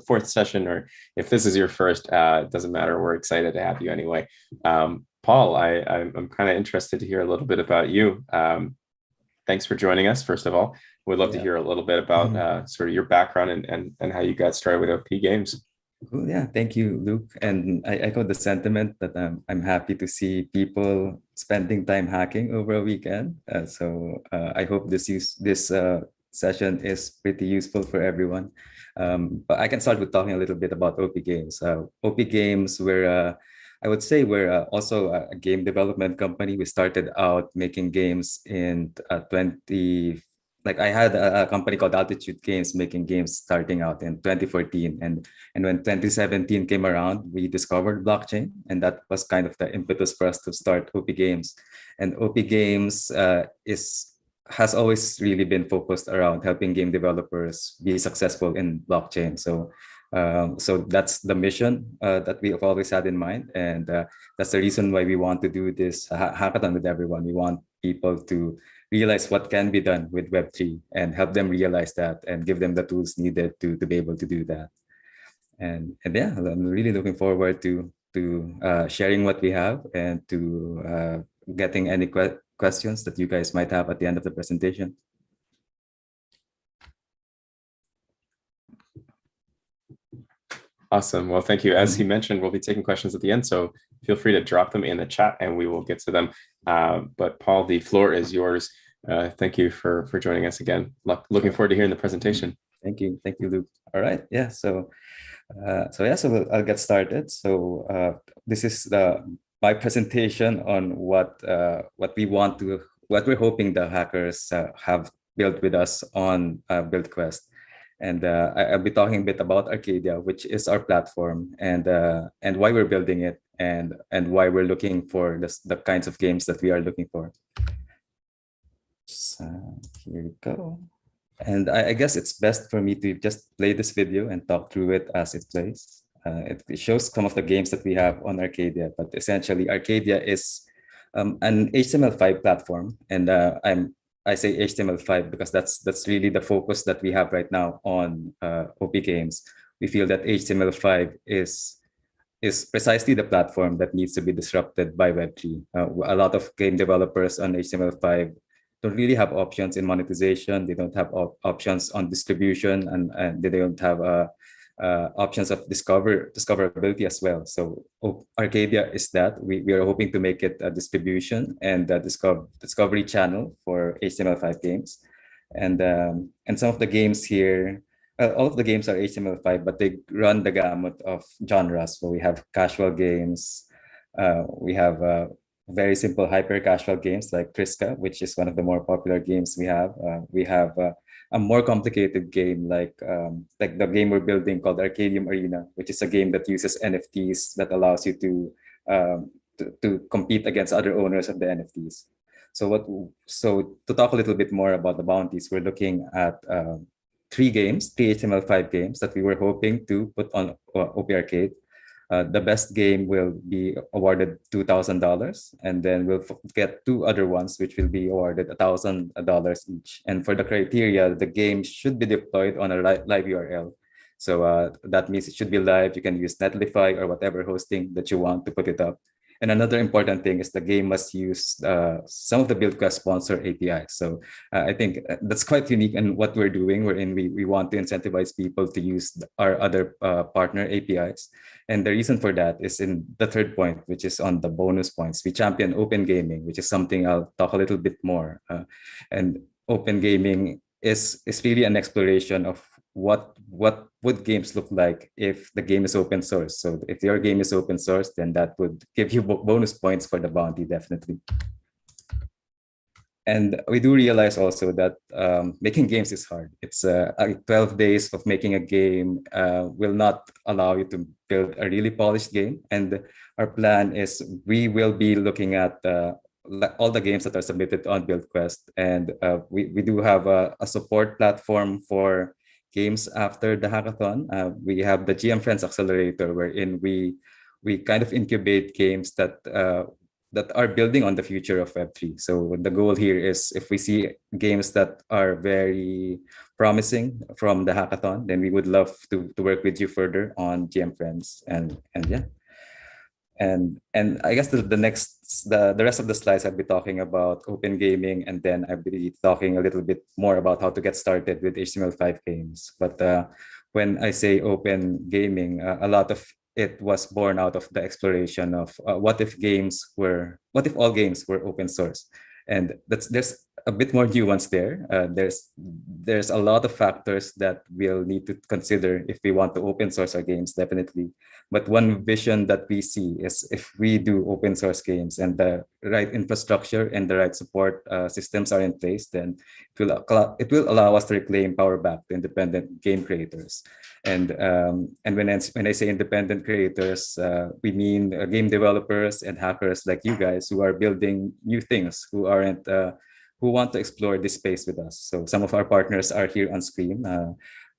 the fourth session, or if this is your first, it doesn't matter. We're excited to have you anyway. Paul, I'm kind of interested to hear a little bit about you. Thanks for joining us, first of all. We'd love to hear a little bit about sort of your background and how you got started with OP Games. Cool. Yeah, thank you, Luke. And I echo the sentiment that I'm happy to see people spending time hacking over a weekend. I hope this session is pretty useful for everyone. But I can start with talking a little bit about OP Games. OP Games, I would say we're also a game development company. We started out making games in I had a company called Altitude Games making games starting out in 2014. And when 2017 came around, we discovered blockchain. And that was kind of the impetus for us to start OP Games. And OP Games has always really been focused around helping game developers be successful in blockchain. So that's the mission that we have always had in mind. And that's the reason why we want to do this hackathon with everyone. We want people to realize what can be done with Web3 and help them realize that and give them the tools needed to be able to do that. And yeah, I'm really looking forward to sharing what we have and to getting any questions that you guys might have at the end of the presentation. Awesome. Well, thank you. As he mentioned, we'll be taking questions at the end, so feel free to drop them in the chat and we will get to them. But Paul, the floor is yours. Thank you for joining us again. Looking forward to hearing the presentation. Thank you, Luke. All right, yeah. So I'll get started. So this is my presentation on what we're hoping the hackers have built with us on BuildQuest. And I'll be talking a bit about Arcadia, which is our platform, and why we're building it, and why we're looking for the kinds of games that we are looking for. So here we go. And I guess it's best for me to just play this video and talk through it as it plays. It shows some of the games that we have on Arcadia, but essentially Arcadia is an HTML5 platform, and I say HTML5 because that's really the focus that we have right now on OP Games. We feel that HTML5 is precisely the platform that needs to be disrupted by Web3. A lot of game developers on HTML5 don't really have options in monetization. They don't have options on distribution, and they don't have options of discoverability as well. So Arcadia is that. We are hoping to make it a distribution and a discovery channel for HTML5 games. And some of the games here, all of the games are HTML5, but they run the gamut of genres. So we have casual games, we have very simple hyper casual games like Triska, which is one of the more popular games we have. We have a more complicated game like the game we're building called Arcadium Arena, which is a game that uses NFTs that allows you to compete against other owners of the NFTs. So to talk a little bit more about the bounties, we're looking at three HTML5 games that we were hoping to put on OP Arcade. The best game will be awarded $2,000, and then we'll get two other ones, which will be awarded $1,000 each. And for the criteria, the game should be deployed on a live URL. So that means it should be live. You can use Netlify or whatever hosting that you want to put it up. And another important thing is the game must use some of the BuildQuest sponsor APIs. So I think that's quite unique in what we're doing, wherein we want to incentivize people to use our other partner APIs. And the reason for that is in the third point, which is on the bonus points. We champion open gaming, which is something I'll talk a little bit more. And open gaming is really an exploration of what would games look like if the game is open source. So if your game is open source, then that would give you bonus points for the bounty, definitely. And we do realize also that making games is hard. It's 12 days of making a game will not allow you to build a really polished game. And our plan is we will be looking at all the games that are submitted on BuildQuest. And we do have a support platform for games after the hackathon. We have the GM Friends Accelerator, wherein we kind of incubate games that are building on the future of Web3. So the goal here is if we see games that are very promising from the hackathon, then we would love to work with you further on GM Friends. And yeah. And I guess the rest of the slides I'll be talking about open gaming, and then I'll be talking a little bit more about how to get started with HTML5 games. But when I say open gaming, a lot of it was born out of the exploration of what if all games were open source, and there's a bit more nuance there. There's a lot of factors that we'll need to consider if we want to open source our games, definitely. But one vision that we see is if we do open source games and the right infrastructure and the right support systems are in place, then it will allow us to reclaim power back to independent game creators. And when I say independent creators, we mean game developers and hackers like you guys who are building new things, who want to explore this space with us. So some of our partners are here on screen.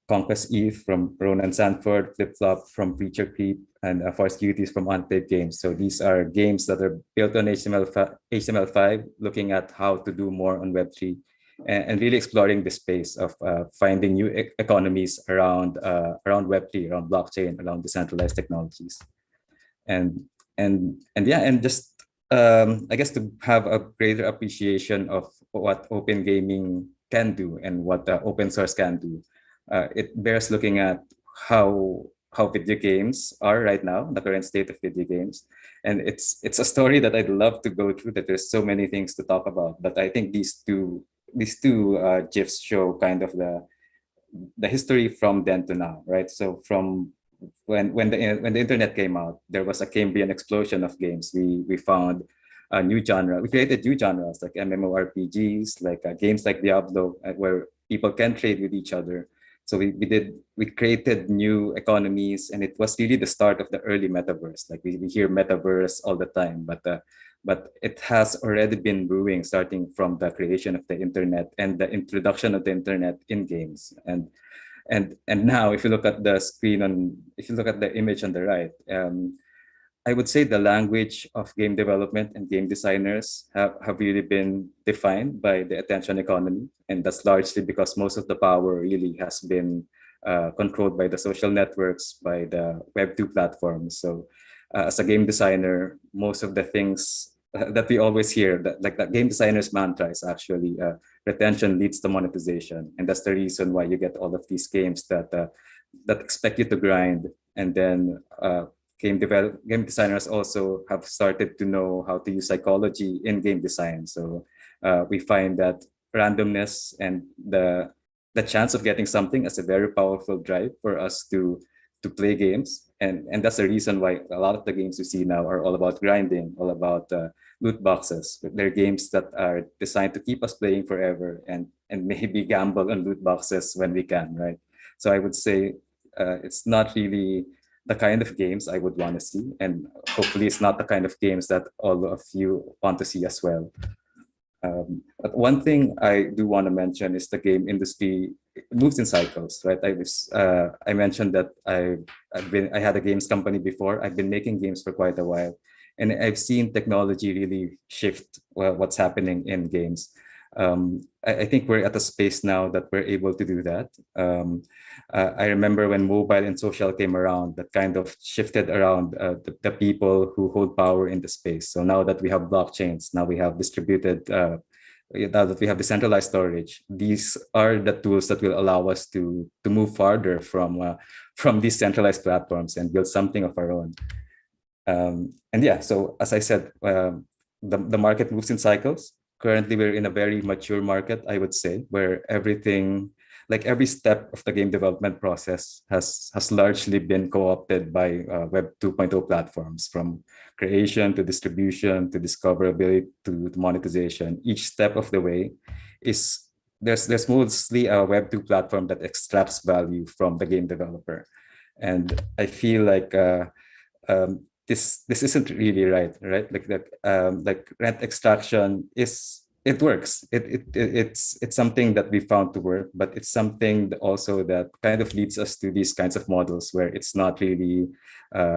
Conquest ETH from Ronan Sanford, Flip Flop from Preacher Creep, and Force Duties from Untitled Games. So these are games that are built on HTML5, looking at how to do more on Web3, and really exploring the space of finding new economies around Web3, around blockchain, around decentralized technologies. And just I guess to have a greater appreciation of what open gaming can do and what open source can do. It bears looking at how video games are right now, the current state of video games, and it's a story that I'd love to go through. That there's so many things to talk about, but I think these two GIFs show kind of the history from then to now, right? So from when the internet came out, there was a Cambrian explosion of games. We found a new genre. We created new genres like MMORPGs, like games like Diablo, where people can trade with each other. So we created new economies, and it was really the start of the early metaverse. Like we hear metaverse all the time, but it has already been brewing, starting from the creation of the internet and the introduction of the internet in games. And now, if you look at the screen if you look at the image on the right, I would say the language of game development and game designers have really been defined by the attention economy. And that's largely because most of the power really has been controlled by the social networks, by the Web2 platforms. So as a game designer, most of the things that we always hear, that game designers' mantra is actually retention leads to monetization. And that's the reason why you get all of these games that expect you to grind. And then game designers also have started to know how to use psychology in game design. So we find that randomness and the chance of getting something as a very powerful drive for us to play games. And that's the reason why a lot of the games you see now are all about grinding, all about loot boxes. They're games that are designed to keep us playing forever and maybe gamble on loot boxes when we can, right? So I would say it's not really the kind of games I would want to see. And hopefully it's not the kind of games that all of you want to see as well. But one thing I do want to mention is the game industry moves in cycles, right? I mentioned that I had a games company before. I've been making games for quite a while, and I've seen technology really shift what's happening in games. I think we're at a space now that we're able to do that. I remember when mobile and social came around, that kind of shifted around the people who hold power in the space. So now that we have blockchains, now we have distributed, now that we have decentralized storage, these are the tools that will allow us to move farther from these centralized platforms and build something of our own. And yeah, so as I said, the market moves in cycles. Currently, we're in a very mature market, I would say, where everything, like every step of the game development process has largely been co-opted by Web 2.0 platforms, from creation to distribution to discoverability to monetization. Each step of the way there's mostly a Web 2 platform that extracts value from the game developer. And I feel like this isn't really right? Like rent extraction works. It's something that we found to work, but it's something that also that kind of leads us to these kinds of models where it's not really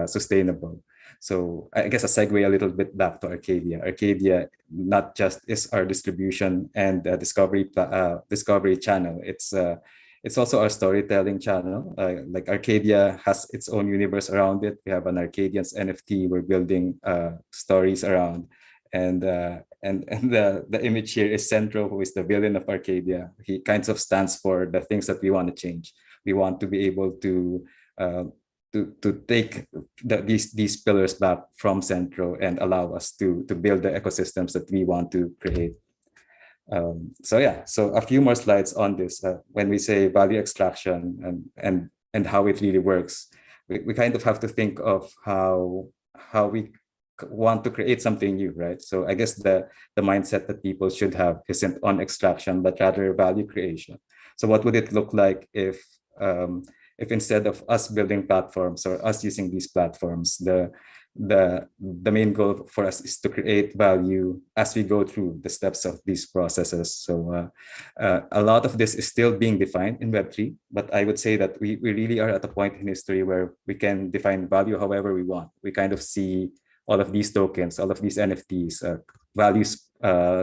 sustainable. So I guess a segue a little bit back to Arcadia. Arcadia not just is our distribution and discovery channel. it's also our storytelling channel. Like Arcadia has its own universe around it. We have an Arcadians NFT we're building stories around. And the image here is Centro, who is the villain of Arcadia. He kind of stands for the things that we want to change. We want to be able uh, to take these pillars back from Centro and allow us to build the ecosystems that we want to create. So yeah, so a few more slides on this. When we say value extraction and how it really works, we kind of have to think of how we want to create something new, right? So I guess the mindset that people should have isn't on extraction, but rather value creation. So what would it look like if instead of us building platforms or us using these platforms, the main goal for us is to create value as we go through the steps of these processes. So a lot of this is still being defined in Web3, but I would say that we really are at a point in history where we can define value however we want. We kind of see all of these tokens, all of these NFTs, values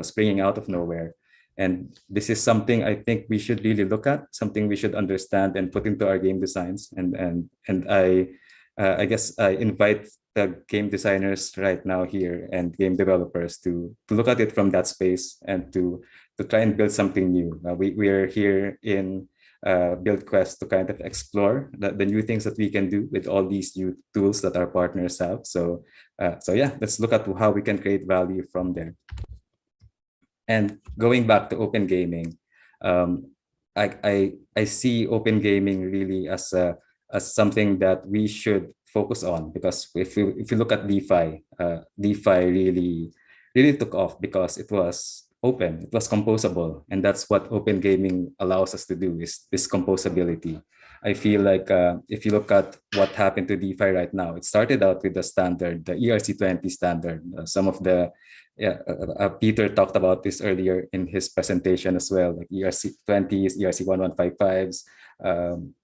springing out of nowhere. And this is something I think we should really look at, something we should understand and put into our game designs. And I guess I invite the game designers right now here and game developers to look at it from that space and to try and build something new. We are here in BuildQuest to kind of explore the new things that we can do with all these new tools that our partners have. So yeah, let's look at how we can create value from there. And going back to open gaming, I see open gaming really as something that we should focus on, because if you look at DeFi, DeFi really took off because it was open, it was composable, and that's what open gaming allows us to do, is this composability. I feel like if you look at what happened to DeFi right now, it started out with the standard, the ERC20 standard. Some of the Peter talked about this earlier in his presentation as well, like ERC20s, ERC1155s.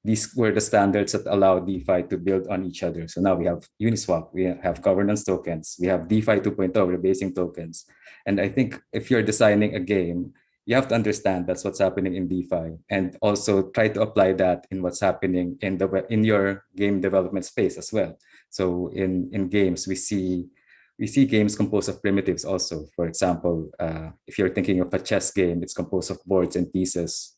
These were the standards that allow DeFi to build on each other. So now we have Uniswap, we have governance tokens, we have DeFi 2.0 rebasing tokens. And I think if you're designing a game, you have to understand that's what's happening in DeFi, and also try to apply that in what's happening in your game development space as well. So in games, we see games composed of primitives also. For example, if you're thinking of a chess game, it's composed of boards and pieces.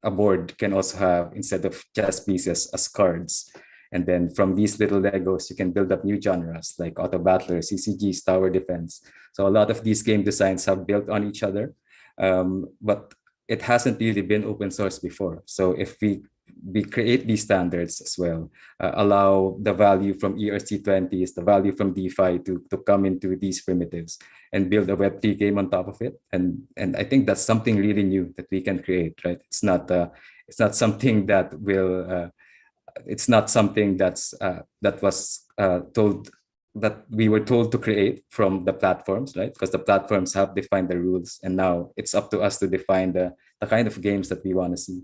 A board can also have, instead of chess pieces, as cards. And then from these little Legos, you can build up new genres like auto battler, CCGs, tower defense. So a lot of these game designs have built on each other, but it hasn't really been open source before. So if we create these standards as well, allow the value from ERC20s, the value from DeFi to come into these primitives and build a Web3 game on top of it. And I think that's something really new that we can create, right? It's not something that will, it's not something that was told, that we were told to create from the platforms, right? Because the platforms have defined the rules, and now it's up to us to define the kind of games that we want to see.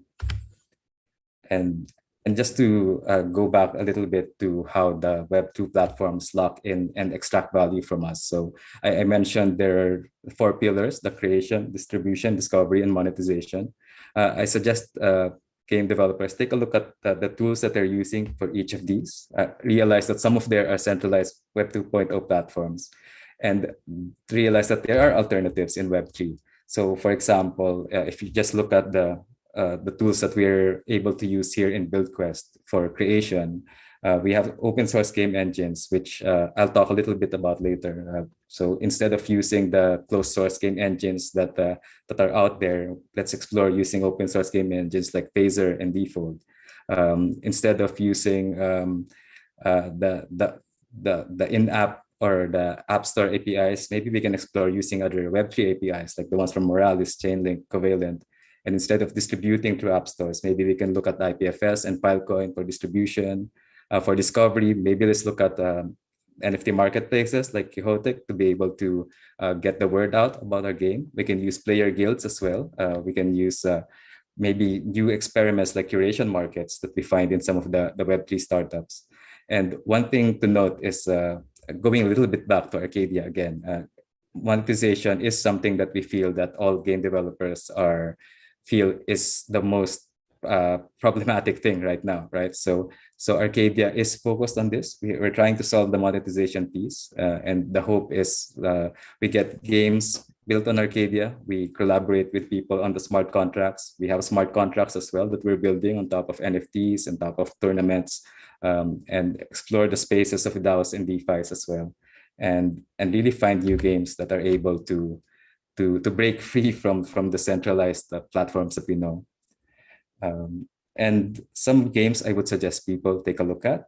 And just to go back a little bit to how the Web2 platforms lock in and extract value from us. So I mentioned there are 4 pillars: the creation, distribution, discovery, and monetization. I suggest game developers take a look at the tools that they're using for each of these. Realize that some of there are centralized Web 2.0 platforms, and realize that there are alternatives in Web3. So for example, if you just look at the tools that we're able to use here in BuildQuest for creation, we have open source game engines, which I'll talk a little bit about later. So instead of using the closed source game engines that are out there, let's explore using open source game engines like Phaser and Default. Instead of using the in-app or the App Store APIs, maybe we can explore using other Web3 APIs like the ones from Moralis, Chainlink, Covalent. And instead of distributing through app stores, maybe we can look at IPFS and Filecoin for distribution. For discovery, maybe let's look at NFT marketplaces like Quixotic to be able to get the word out about our game. We can use player guilds as well. We can use maybe new experiments like curation markets that we find in some of the Web3 startups. And one thing to note is going a little bit back to Arcadia again, monetization is something that we feel that all game developers feel is the most problematic thing right now, right? So Arcadia is focused on this. We're trying to solve the monetization piece, and the hope is we get games built on Arcadia. We collaborate with people on the smart contracts. We have smart contracts as well that we're building on top of NFTs and top of tournaments, and explore the spaces of DAOs and DeFis as well, and really find new games that are able to break free from the centralized platforms that we know. And some games I would suggest people take a look at.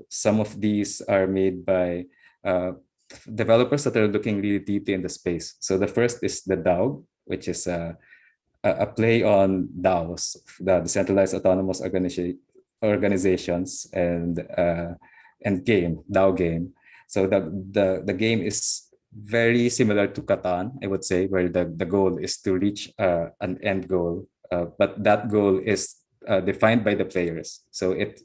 Some of these are made by developers that are looking really deeply in the space. So the first is the DAO, which is a play on DAOs, the decentralized autonomous organizations, and game, DAO game. So the game is very similar to Catan, I would say, where the goal is to reach an end goal, but that goal is defined by the players. So it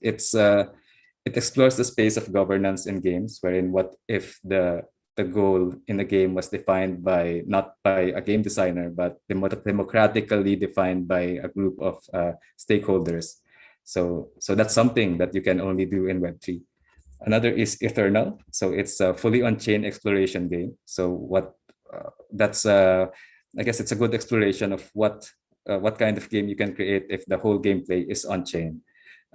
explores the space of governance in games, wherein what if the goal in the game was defined by not by a game designer, but democratically defined by a group of stakeholders. So that's something that you can only do in Web3. Another is Eternal. So it's a fully on-chain exploration game. So that's I guess it's a good exploration of what kind of game you can create if the whole gameplay is on-chain,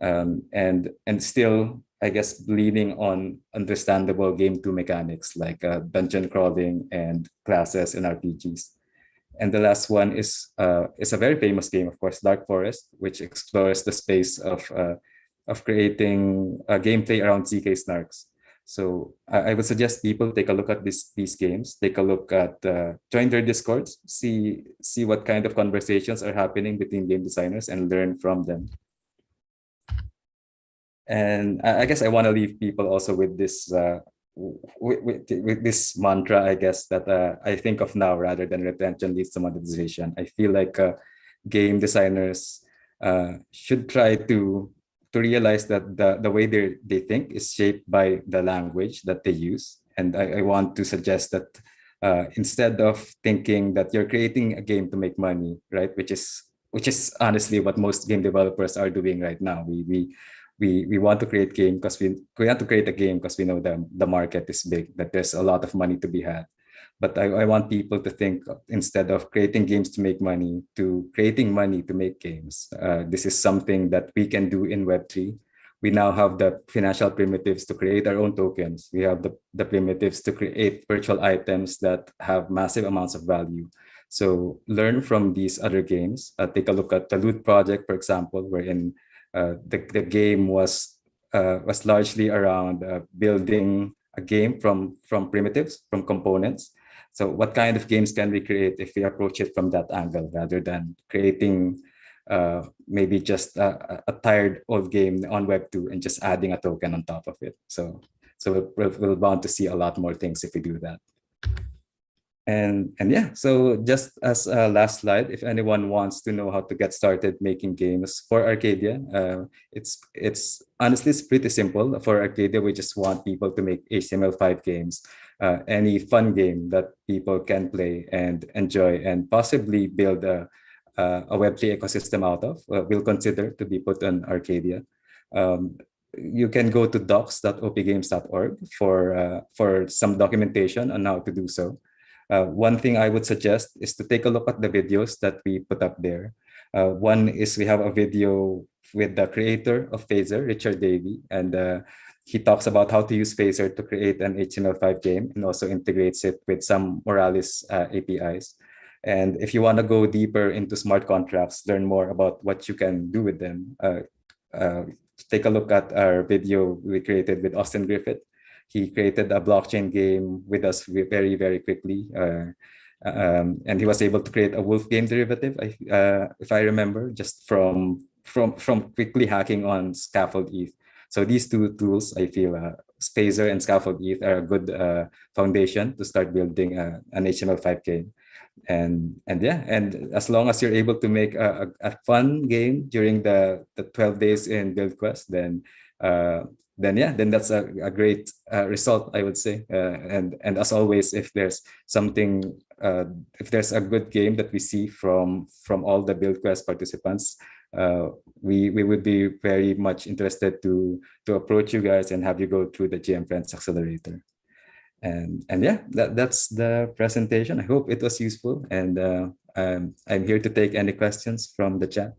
and still, I guess, leaning on understandable game two mechanics like dungeon crawling and classes in RPGs. And the last one is a very famous game, of course, Dark Forest, which explores the space of creating a gameplay around ZK snarks. So I would suggest people take a look at these games, take a look at, join their discords, see what kind of conversations are happening between game designers and learn from them. And I guess I want to leave people also with this with this mantra, I guess, that I think of now rather than retention leads to monetization. I feel like game designers should try to realize that the way they think is shaped by the language that they use. And I want to suggest that instead of thinking that you're creating a game to make money, right, which is honestly what most game developers are doing right now. We want to create game because we want to create a game because we know the market is big, that there's a lot of money to be had. But I want people to think, instead of creating games to make money, to creating money to make games. This is something that we can do in Web3. We now have the financial primitives to create our own tokens. We have the primitives to create virtual items that have massive amounts of value. So learn from these other games. Take a look at the Loot Project, for example, wherein the game was largely around building a game from primitives, from components. So what kind of games can we create if we approach it from that angle rather than creating maybe just a tired old game on Web2 and just adding a token on top of it? So we're bound to see a lot more things if we do that. And yeah, so just as a last slide, if anyone wants to know how to get started making games for Arcadia, it's honestly, it's pretty simple. For Arcadia, we just want people to make HTML5 games, any fun game that people can play and enjoy, and possibly build a Web3 ecosystem out of. We'll consider to be put on Arcadia. You can go to docs.opgames.org for some documentation on how to do so. One thing I would suggest is to take a look at the videos that we put up there. One is we have a video with the creator of Phaser, Richard Davey, and he talks about how to use Phaser to create an HTML5 game and also integrates it with some Moralis APIs. And if you want to go deeper into smart contracts, learn more about what you can do with them, take a look at our video we created with Austin Griffith. He created a blockchain game with us very, very quickly. And he was able to create a wolf game derivative, if I remember, just from quickly hacking on Scaffold ETH. So these two tools, I feel, Phaser and Scaffold ETH, are a good foundation to start building an HTML5 game. And yeah, and as long as you're able to make a fun game during the 12 days in BuildQuest, then that's a great result, I would say. And as always, if there's something, if there's a good game that we see from all the BuildQuest participants, we would be very much interested to approach you guys and have you go through the GM Friends Accelerator. And yeah, that's the presentation. I hope it was useful, and I'm here to take any questions from the chat.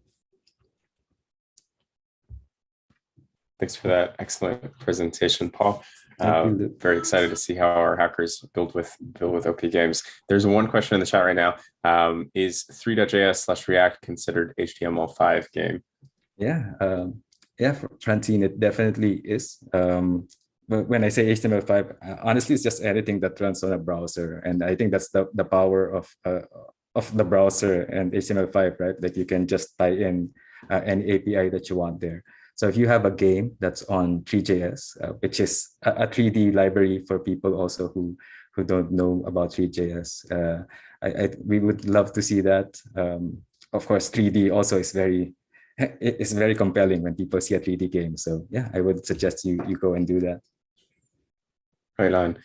Thanks for that excellent presentation, Paul. Thank Very excited to see how our hackers build with OP Games. There's one question in the chat right now. Is 3.js/React considered HTML5 game? Yeah, yeah, Francine, it definitely is. But when I say HTML5, honestly, it's just anything that runs on a browser, and I think that's the power of the browser and HTML5, right? That you can just tie in any API that you want there. So if you have a game that's on 3JS, which is a 3D library for people also who don't know about 3JS, we would love to see that. Of course, 3D also is it's very compelling when people see a 3D game. So yeah, I would suggest you go and do that. Right on.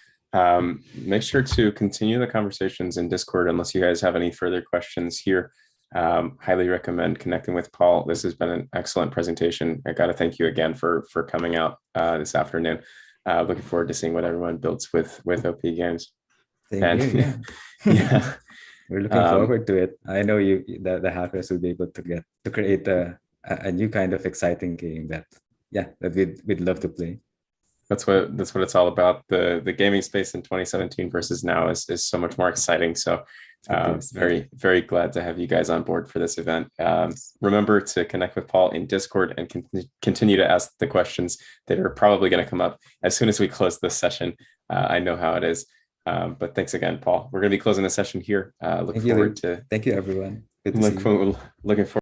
Make sure to continue the conversations in Discord unless you guys have any further questions here. Highly recommend connecting with Paul. This has been an excellent presentation. I got to thank you again for coming out this afternoon. Looking forward to seeing what everyone builds with OP Games. Same here, yeah. Yeah. We're looking forward to it. I know the hackers will be able to create a new kind of exciting game that we'd love to play. That's what it's all about. The gaming space in 2017 versus now is so much more exciting. So very, very glad to have you guys on board for this event. Remember to connect with Paul in Discord and continue to ask the questions that are probably going to come up as soon as we close this session. I know how it is. But thanks again, Paul. We're going to be closing the session here. Thank you, everyone. Good to see you. Looking forward